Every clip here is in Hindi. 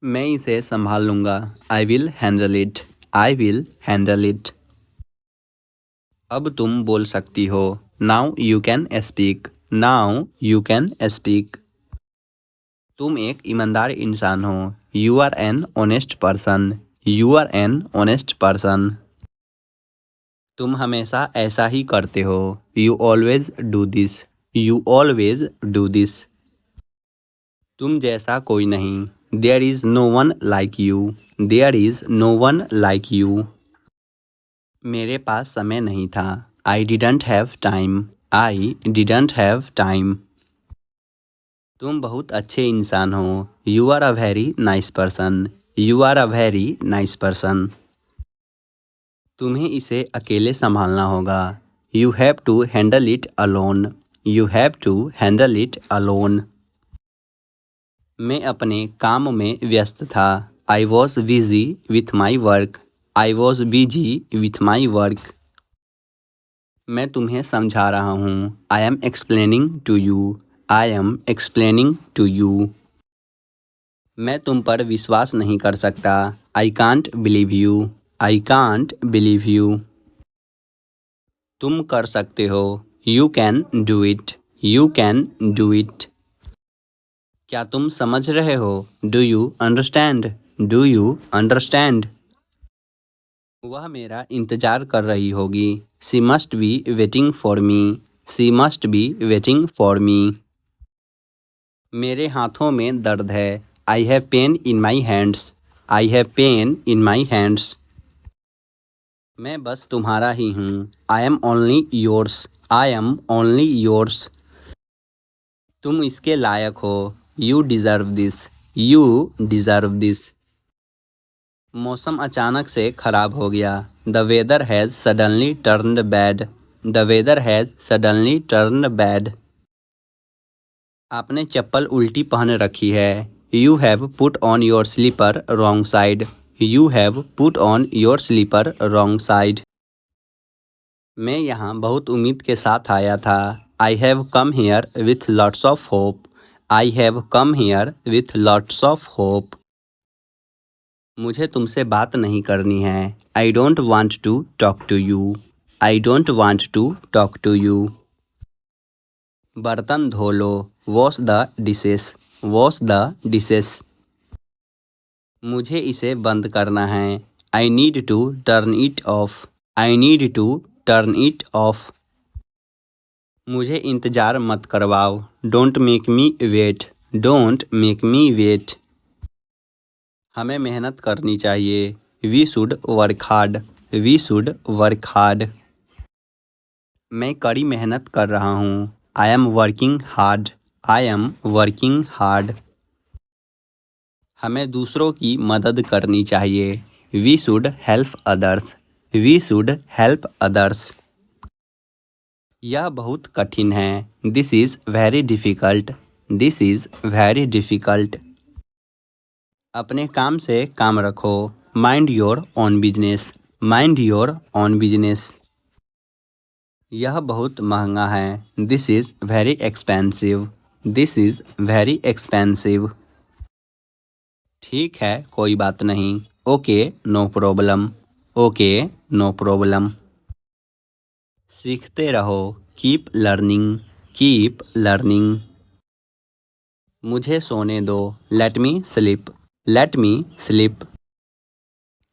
मैं इसे संभाल लूँगा। I will handle it. I will handle it. अब तुम बोल सकती हो। Now you can speak. Now you can speak. तुम एक ईमानदार इंसान हो। You are an honest person. You are an honest person. तुम हमेशा ऐसा ही करते हो। You always do this. You always do this. तुम जैसा कोई नहीं। There is no one like you. There is no one like you. मेरे पास समय नहीं था। I didn't have time. I didn't have time. तुम बहुत अच्छे इंसान हो। You are a very nice person. You are a very nice person. तुम्हें इसे अकेले संभालना होगा। You have to handle it alone. You have to handle it alone. मैं अपने काम में व्यस्त था। I was busy with my work. I was busy with my work. मैं तुम्हें समझा रहा हूँ। I am explaining to you. I am explaining to you. मैं तुम पर विश्वास नहीं कर सकता। I can't believe you. I can't believe you. तुम कर सकते हो। You can do it. You can do it. क्या तुम समझ रहे हो? Do you understand? Do you understand? वह मेरा इंतज़ार कर रही होगी। She must be waiting for me. She must be waiting for me. मेरे हाथों में दर्द है। I have pain in my hands. I have pain in my hands. मैं बस तुम्हारा ही हूँ। I am only yours. I am only yours. तुम इसके लायक हो। You deserve this. You deserve this. मौसम अचानक से ख़राब हो गया। The weather has suddenly turned bad. The weather has suddenly turned bad. आपने चप्पल उल्टी पहन रखी है। You have put on your slipper wrong side. You have put on your slipper wrong side. मैं यहाँ बहुत उम्मीद के साथ आया था। I have come here with lots of hope. I have come here with lots of hope. मुझे तुमसे बात नहीं करनी है। I don't want to talk to you. I don't want to talk to you. बर्तन धो लो। Wash the dishes. Wash the dishes. मुझे इसे बंद करना है। I need to turn it of. I need to turn it off. मुझे इंतज़ार मत करवाओ। Don't make me wait. Don't make me wait. हमें मेहनत करनी चाहिए। We should work hard. We should work hard. मैं कड़ी मेहनत कर रहा हूँ। I am working hard. I am working hard. हमें दूसरों की मदद करनी चाहिए। We should help others. We should help others. यह बहुत कठिन है। This is very difficult. This is very difficult. अपने काम से काम रखो। Mind your own business. Mind your own business. यह बहुत महंगा है। This is very expensive. This is very expensive. ठीक है, कोई बात नहीं। Okay, no problem. Okay, no problem. सीखते रहो। Keep learning. Keep learning. मुझे सोने दो। Let me sleep. Let me sleep.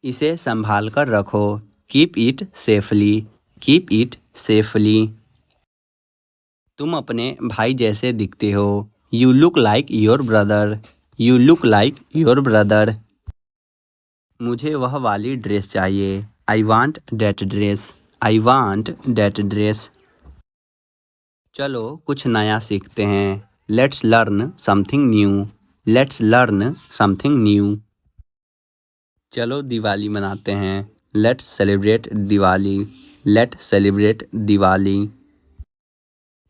इसे संभाल कर रखो। Keep it safely. Keep it safely. तुम अपने भाई जैसे दिखते हो। You look like your brother. You look like your brother. मुझे वह वाली ड्रेस चाहिए। I want that dress. I want that dress. चलो कुछ नया सीखते हैं। Let's learn something new. Let's learn something new. चलो दिवाली मनाते हैं। Let's celebrate Diwali. Let celebrate Diwali.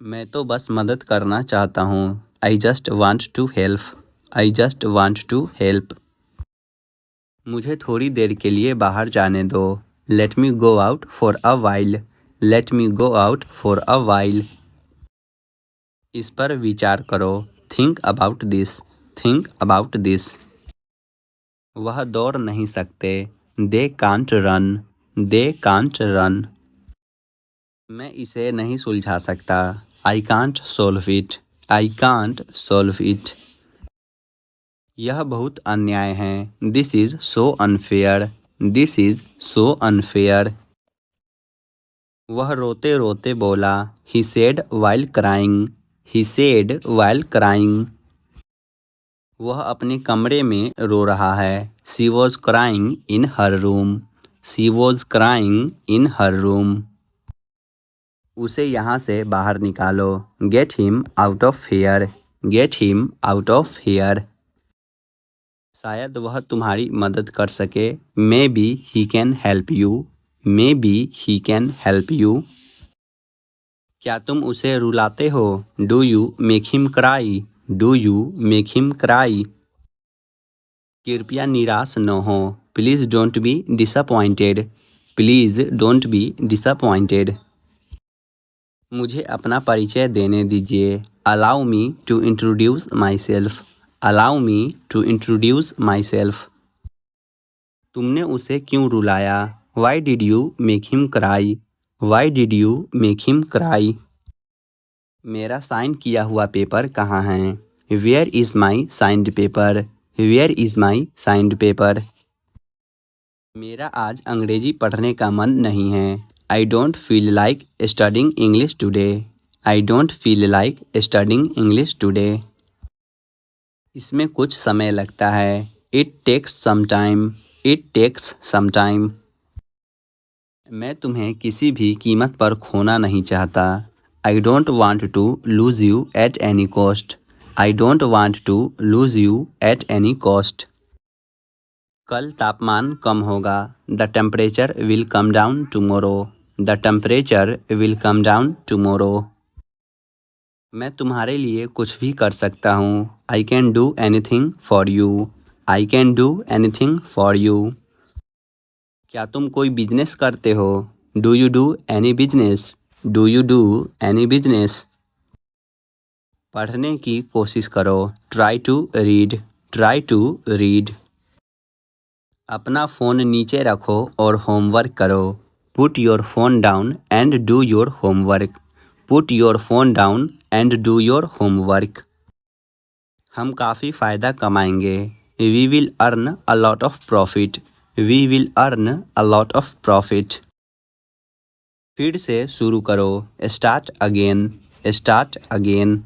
मैं तो बस मदद करना चाहता हूँ। I just want to help. I just want to help. मुझे थोड़ी देर के लिए बाहर जाने दो। Let me go out for a while. Let me go out for a while. इस पर विचार करो। Think about this. Think about this. वह दौड़ नहीं सकते। They can't run. They can't run. मैं इसे नहीं सुलझा सकता। I can't solve it. I can't solve it. यह बहुत अन्याय है। This is so unfair. This is so unfair. वह रोते रोते बोला। He said while crying. He said while crying. वह अपने कमरे में रो रहा है। She was crying in her room. She was crying in her room. उसे यहाँ से बाहर निकालो। Get him out of here. Get him out of here. शायद वह तुम्हारी मदद कर सके। May be he can help you. May be he can help you. क्या तुम उसे रुलाते हो? Do you make him cry? Do you make him cry? कृपया निराश न हो। Please don't be disappointed. Please don't be disappointed. मुझे अपना परिचय देने दीजिए। Allow me to introduce myself. Allow me to introduce myself. तुमने उसे क्यों रुलाया? Why did you make him cry? Why did you make him cry? मेरा साइन किया हुआ पेपर कहाँ है? Where is my signed paper? Where is my signed paper? मेरा आज अंग्रेजी पढ़ने का मन नहीं है। I don't feel like studying English today. I don't feel like studying English today. इसमें कुछ समय लगता है। It takes some time. It takes some time. मैं तुम्हें किसी भी कीमत पर खोना नहीं चाहता। I don't want to lose you at any cost. I don't want to lose you at any cost. कल तापमान कम होगा। The temperature will come down tomorrow. The temperature will come down tomorrow. मैं तुम्हारे लिए कुछ भी कर सकता हूँ। I can do anything for you. I can do anything for you. क्या तुम कोई बिजनेस करते हो? Do you do any business? Do you do any business? पढ़ने की कोशिश करो। Try to read. Try to read. अपना फ़ोन नीचे रखो और होमवर्क करो। Put your phone down and do your homework. Put your phone down and do your homework. हम काफ़ी फ़ायदा कमाएंगे। We will earn a lot of profit. We will earn a lot of profit. फिर से शुरू करो। Start again. Start again.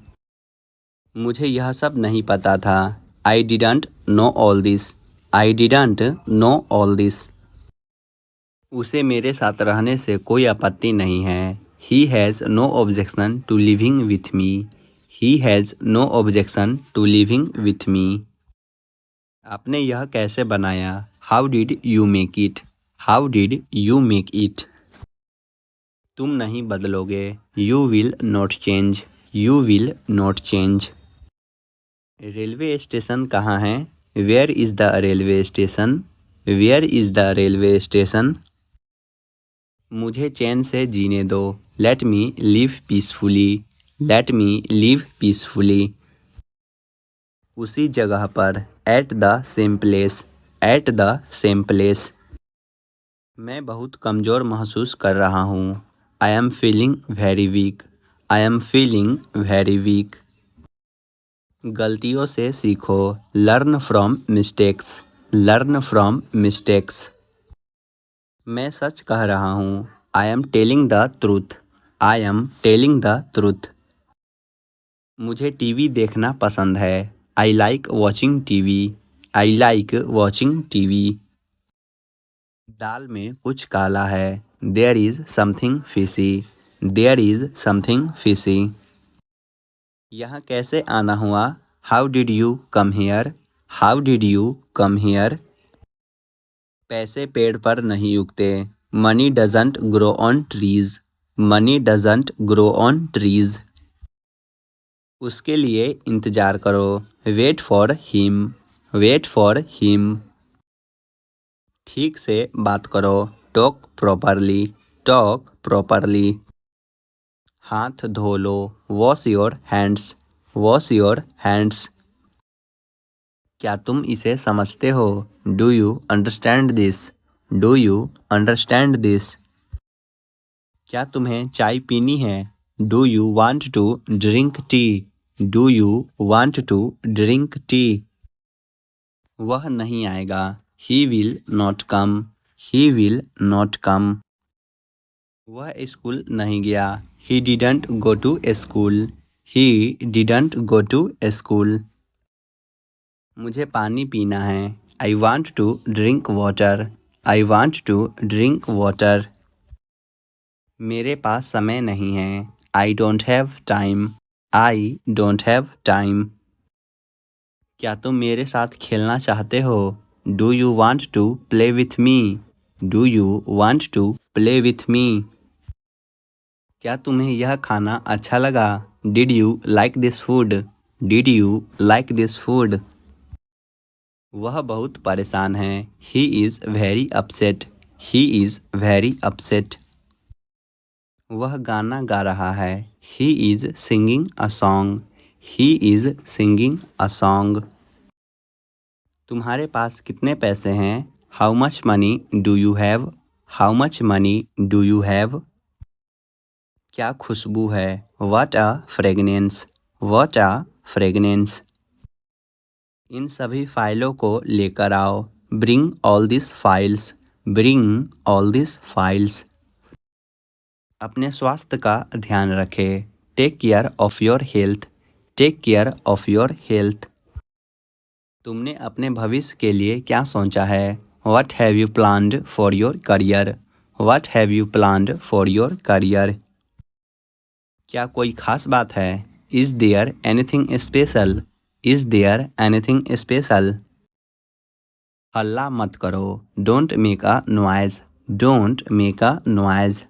मुझे यह सब नहीं पता था। I didn't know all this. I didn't know all this. उसे मेरे साथ रहने से कोई आपत्ति नहीं है। He has no objection to living with me. He has no objection to living with me. आपने यह कैसे बनाया? How did you make it? How did you make it? तुम नहीं बदलोगे। You will not change. You will not change. Railway station कहाँ है? Where is the railway station? Where is the railway station? मुझे चैन से जीने दो। Let me live peacefully. Let me live peacefully. उसी जगह पर। At the same place. At the same place. मैं बहुत कमज़ोर महसूस कर रहा हूँ। I am feeling very weak. I am feeling very weak. गलतियों से सीखो। Learn from mistakes. Learn from mistakes. मैं सच कह रहा हूँ। I am telling the truth. I am telling the truth. मुझे टीवी देखना पसंद है। I like watching TV. I like watching TV. दाल में कुछ काला है। There is something fishy. There is something fishy. यहाँ कैसे आना हुआ? How did you come here? How did you come here? पैसे पेड़ पर नहीं उगते। Money doesn't grow on trees. Money doesn't grow on trees. उसके लिए इंतज़ार करो। Wait for him. Wait for him. ठीक से बात करो। Talk properly. Talk properly. हाथ धो लो। Wash your hands. Wash your hands. क्या तुम इसे समझते हो? Do you understand this? Do you understand this? क्या तुम्हें चाय पीनी है? Do you want to drink tea? Do you want to drink tea? वह नहीं आएगा। He will not come. He will not come. वह स्कूल नहीं गया। He didn't go to school. He didn't go to school. मुझे पानी पीना है। I want to drink water. I want to drink water. मेरे पास समय नहीं है। I don't have time. I don't have time. क्या तुम मेरे साथ खेलना चाहते हो? Do you want to play with me? Do you want to play with मी? क्या तुम्हें यह खाना अच्छा लगा? Did you like this food? Did you like this food? वह बहुत परेशान है। He is very upset. He is very upset. वह गाना गा रहा है। He is singing a song. He is singing a song. तुम्हारे पास कितने पैसे हैं? How much money do you have? How much money do you have? क्या खुशबू है? What a fragrance. What a fragrance. इन सभी फाइलों को लेकर आओ। Bring all this files. Bring all this files. अपने स्वास्थ्य का ध्यान रखें। Take care of your health. Take care of your health. तुमने अपने भविष्य के लिए क्या सोचा है? What have you planned for your career? What have you planned for your career? क्या कोई खास बात है? Is there anything special? Is there anything special? हल्ला मत करो। Don't make a noise. Don't make a noise.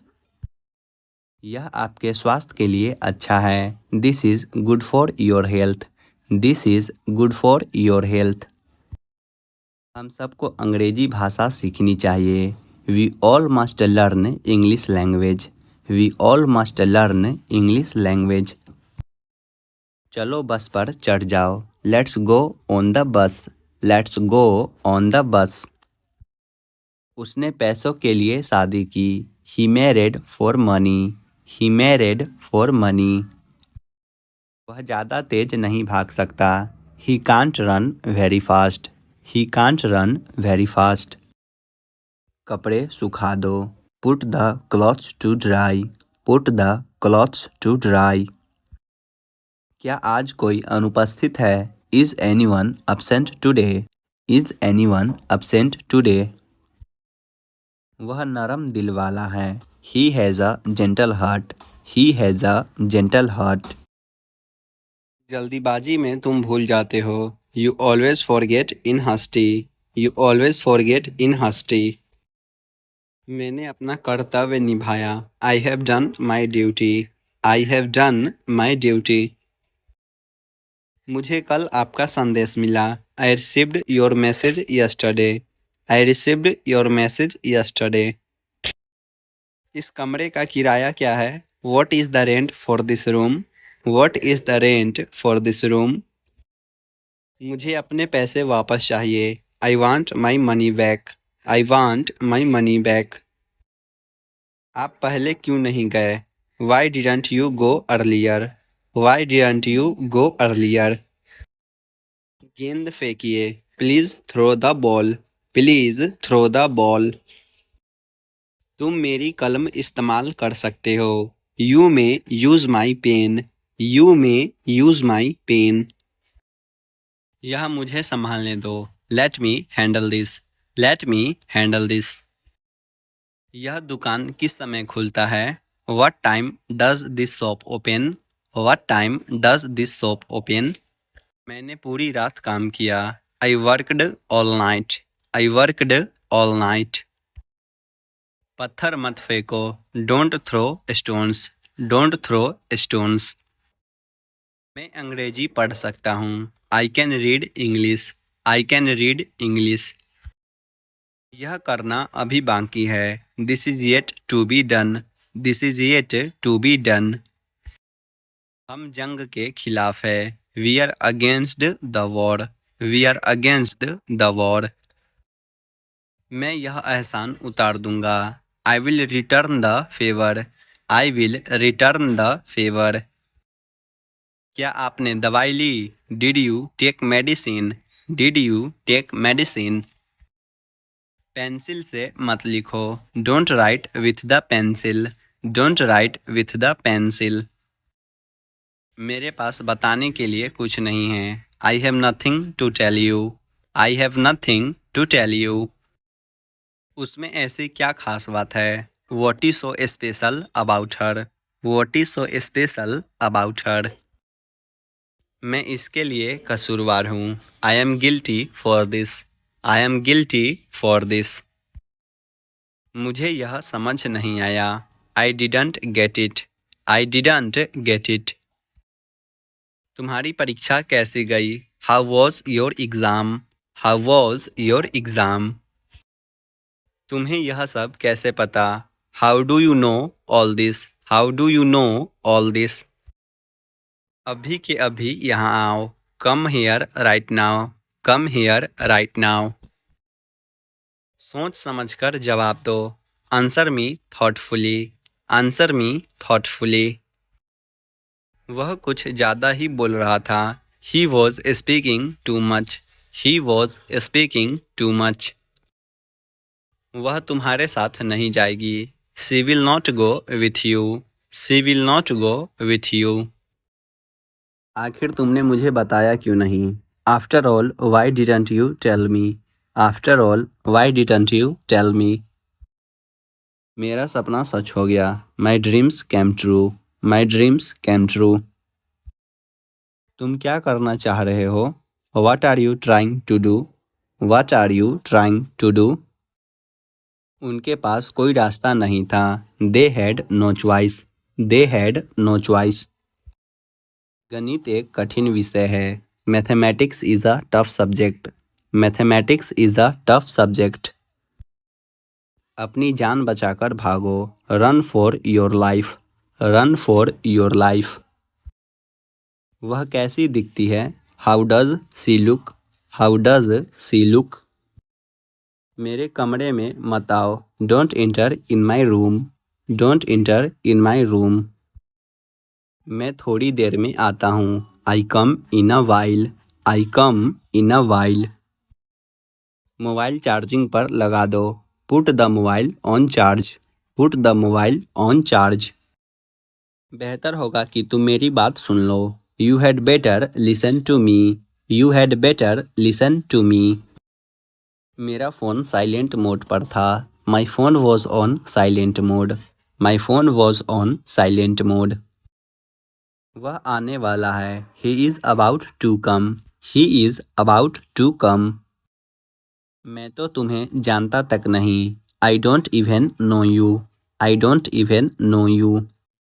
यह आपके स्वास्थ्य के लिए अच्छा है। This is good for your health. This is good for your health. हम सबको अंग्रेजी भाषा सीखनी चाहिए। We all must learn English language. We all must learn English language. चलो बस पर चढ़ जाओ। Let's go on the bus. Let's go on the bus. उसने पैसों के लिए शादी की। He married for money. He married for money. वह ज़्यादा तेज नहीं भाग सकता। He can't run very fast. He can't run very fast. कपड़े सुखा दो। Put the clothes to dry. Put the clothes to dry. क्या आज कोई अनुपस्थित है? Is anyone absent today? Is anyone absent today? वह नरम दिल वाला है। He has a gentle heart. He has a gentle heart. जल्दीबाजी में तुम भूल जाते हो। You always forget in hasty. You always forget in hasty. मैंने अपना कर्तव्य निभाया। I have done my duty. I have done my duty. मुझे कल आपका संदेश मिला। I received your message yesterday. I received your message yesterday. इस कमरे का किराया क्या है? What is the rent for this room? What is the rent for this room? मुझे अपने पैसे वापस चाहिए। I want my money back. I want my money back. आप पहले क्यों नहीं गए? Why didn't you go earlier? Why didn't you go earlier? गेंद फेंकिए। Please throw the ball. Please throw the ball. तुम मेरी कलम इस्तेमाल कर सकते हो। You may use my pen. You may use my pen. यह मुझे संभालने दो। Let me handle this. Let me handle this. यह दुकान किस समय खुलता है? What time does this shop open? What time does this shop open? मैंने पूरी रात काम किया। I worked all night. I worked all night. पत्थर मत फेंको। Don't throw stones. Don't throw stones. मैं अंग्रेजी पढ़ सकता हूँ। I can read English. I can read English. यह करना अभी बाकी है। This is yet to be done. This is yet to be done. हम जंग के खिलाफ है। We are against the war. We are against the war. मैं यह एहसान उतार दूंगा। I will return the favour. I will return the favour. क्या आपने दवाई ली? Did you take medicine? Did you take medicine? Pencil से मत लिखो। Don't write with the pencil. Don't write with the pencil. मेरे पास बताने के लिए कुछ नहीं है। I have nothing to tell you. I have nothing to tell you. उसमें ऐसी क्या खास बात है? What is so special about her? What is so special about हर? मैं इसके लिए कसूरवार हूँ। I am guilty for this. I am guilty for this. मुझे यह समझ नहीं आया। I didn't get it. I didn't get it. तुम्हारी परीक्षा कैसी गई? How was your exam? How was your exam? तुम्हें यह सब कैसे पता? How do you know all this? How do you know all this? अभी के अभी यहाँ आओ। कम here right now. Come here right now. सोच समझकर जवाब दो। Answer me thoughtfully. Answer me thoughtfully. वह कुछ ज़्यादा ही बोल रहा था। He was speaking too much. He was speaking too much. वह तुम्हारे साथ नहीं जाएगी। She will not go with you. She will not go with you. आखिर तुमने मुझे बताया क्यों नहीं? After all why didn't you tell me? After all why didn't you tell मी? मेरा सपना सच हो गया। My dreams came true. My dreams came true. तुम क्या करना चाह रहे हो? What are you trying to do? What are you trying to do? उनके पास कोई रास्ता नहीं था। They had no choice. They had no choice. गणित एक कठिन विषय है। Mathematics is a tough subject. Mathematics is a tough subject. अपनी जान बचाकर भागो। Run for your life. Run for your life. वह कैसी दिखती है? How does she look? How does she look? मेरे कमरे में मत आओ। Don't enter in my room. Don't enter in my room. मैं थोड़ी देर में आता हूँ। I come in a while. I come in a while. Mobile charging पर लगा दो। Put the mobile on charge. Put the mobile on charge. बेहतर होगा कि तुम मेरी बात सुन लो। You had better listen to me. You had better listen to me. मेरा फ़ोन साइलेंट मोड पर था। My phone was on silent mode. My phone was on silent mode. वह आने वाला है। He is about to come. He is about to come. मैं तो तुम्हें जानता तक नहीं। I don't even know you. I don't even know you.